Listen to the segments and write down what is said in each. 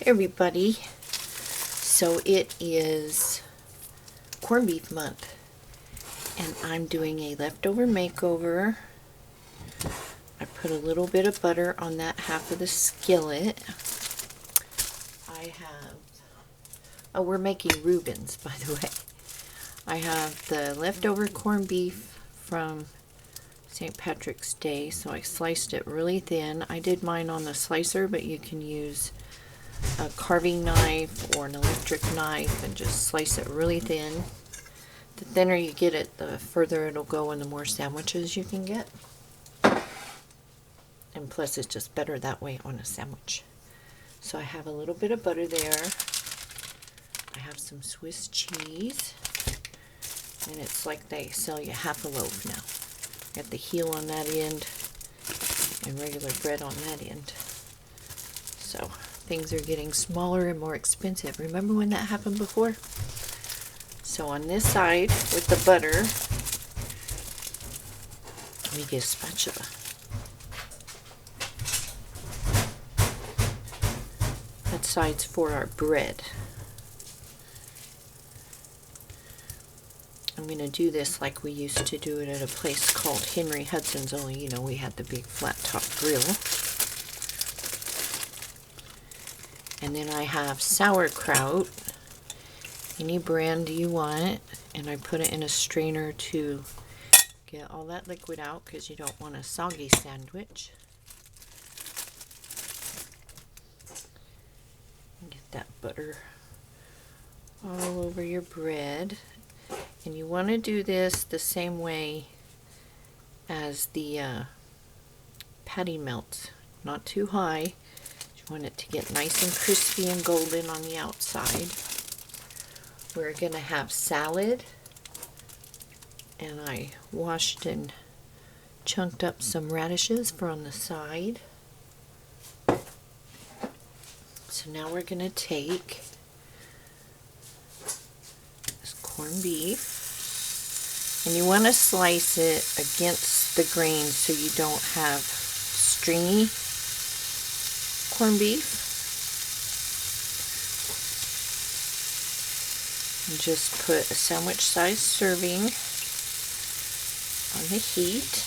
Everybody, so it is corned beef month and I'm doing a leftover makeover. I put a little bit of butter on that half of the skillet. We're making Reubens, by the way. I have the leftover corned beef from St. Patrick's Day, so I sliced it really thin. I did mine on the slicer, but you can use a carving knife or an electric knife and just slice it really thin. The thinner you get it, the further it'll go and the more sandwiches you can get. And plus it's just better that way on a sandwich. So I have a little bit of butter there. I have some Swiss cheese. And it's like they sell you half a loaf now. Got the heel on that end and regular bread on that end. So things are getting smaller and more expensive. Remember when that happened before? So on this side with the butter, let me get a spatula. That side's for our bread. I'm going to do this like we used to do it at a place called Henry Hudson's, only, you know, we had the big flat top grill. And then I have sauerkraut, any brand you want, and I put it in a strainer to get all that liquid out because you don't want a soggy sandwich. Get that butter all over your bread. And you want to do this the same way as the patty melts, not too high. You want it to get nice and crispy and golden on the outside. We're going to have salad, and I washed and chunked up some radishes for on the side. So now we're going to take this corned beef, and you want to slice it against the grain so you don't have stringy corned beef. And just put a sandwich size serving on the heat.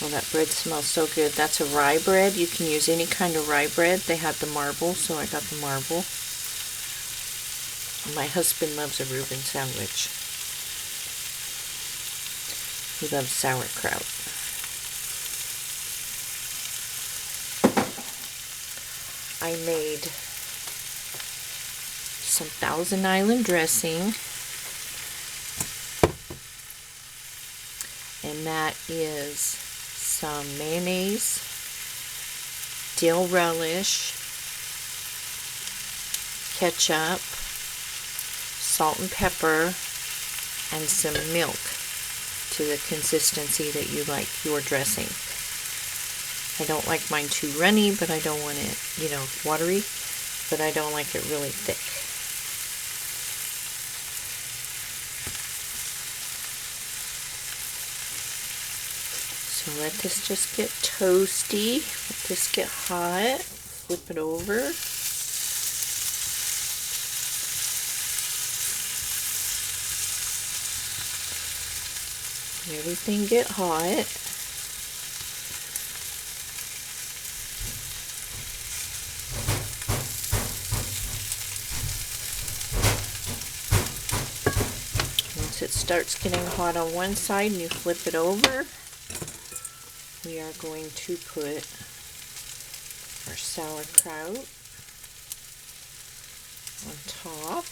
Oh, that bread smells so good. That's a rye bread. You can use any kind of rye bread. They had the marble, so I got the marble. My husband loves a Reuben sandwich. He loves sauerkraut. I made some Thousand Island dressing, and that is some mayonnaise, dill relish, ketchup, salt and pepper, and some milk to the consistency that you like your dressing. I don't like mine too runny, but I don't want it, you know, watery, but I don't like it really thick. So let this just get toasty, let this get hot, flip it over. Everything get hot. Once it starts getting hot on one side and you flip it over, we are going to put our sauerkraut on top.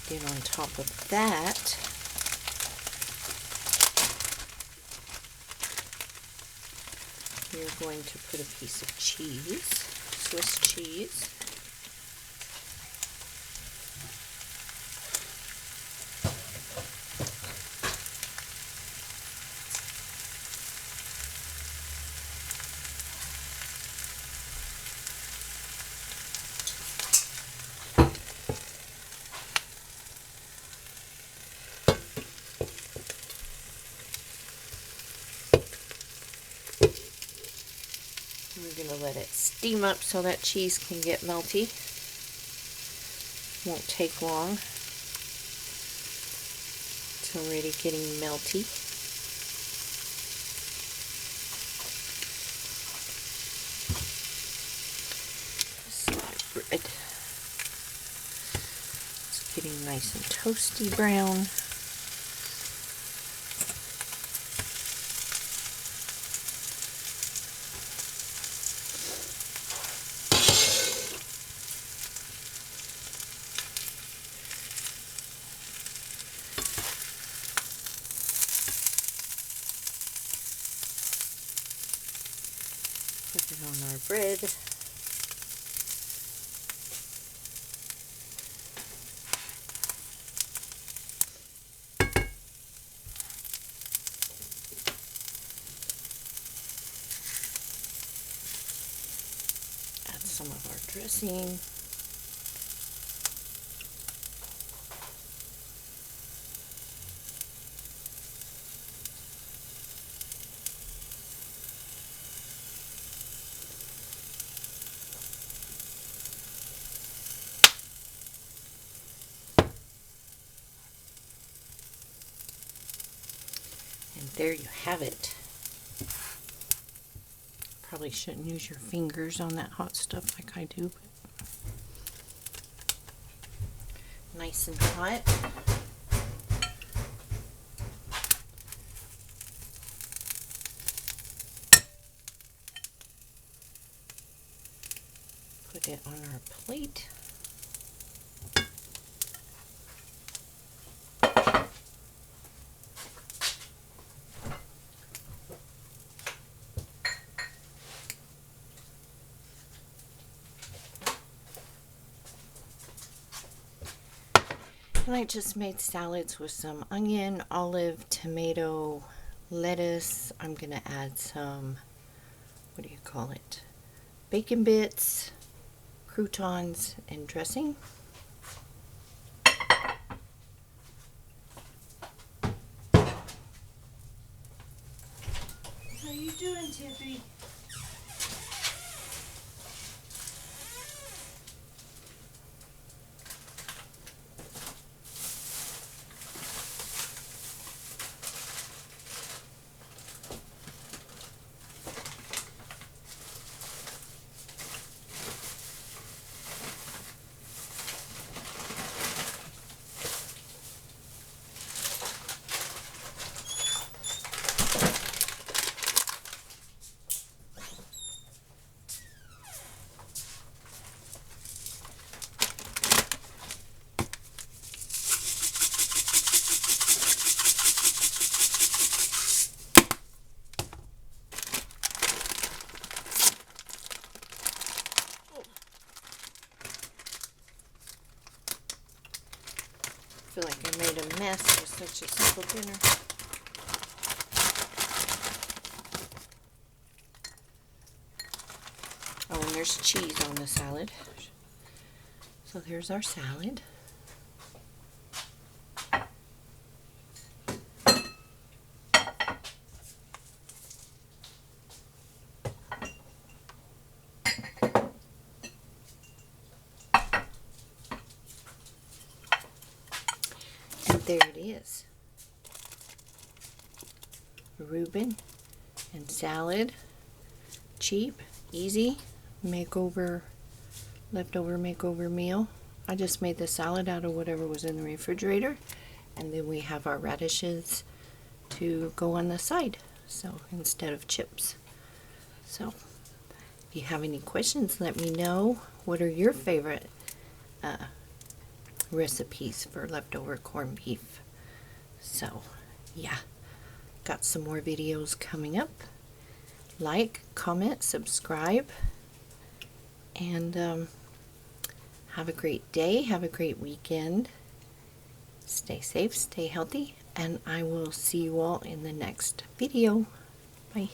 Then on top of that, we are going to put a piece of cheese. Swiss cheese. We're going to let it steam up so that cheese can get melty. Won't take long. It's already getting melty. This is my bread. It's getting nice and toasty brown. Put it on our bread. Add some of our dressing. And there you have it. Probably shouldn't use your fingers on that hot stuff like I do, but nice and hot. Put it on our plate. And I just made salads with some onion, olive, tomato, lettuce. I'm going to add some, what do you call it? Bacon bits, croutons, and dressing. How you doing, Tippy? I feel like I made a mess with such a simple dinner. Oh, and there's cheese on the salad. So there's our salad. There it is. Reuben and salad. Cheap, easy, leftover makeover meal. I just made the salad out of whatever was in the refrigerator, and then we have our radishes to go on the side, so instead of chips. So if you have any questions, let me know. What are your favorite recipes for leftover corned beef? So yeah, got some more videos coming up. Like, comment, subscribe, And have a great day, have a great weekend. Stay safe, stay healthy, and I will see you all in the next video. Bye.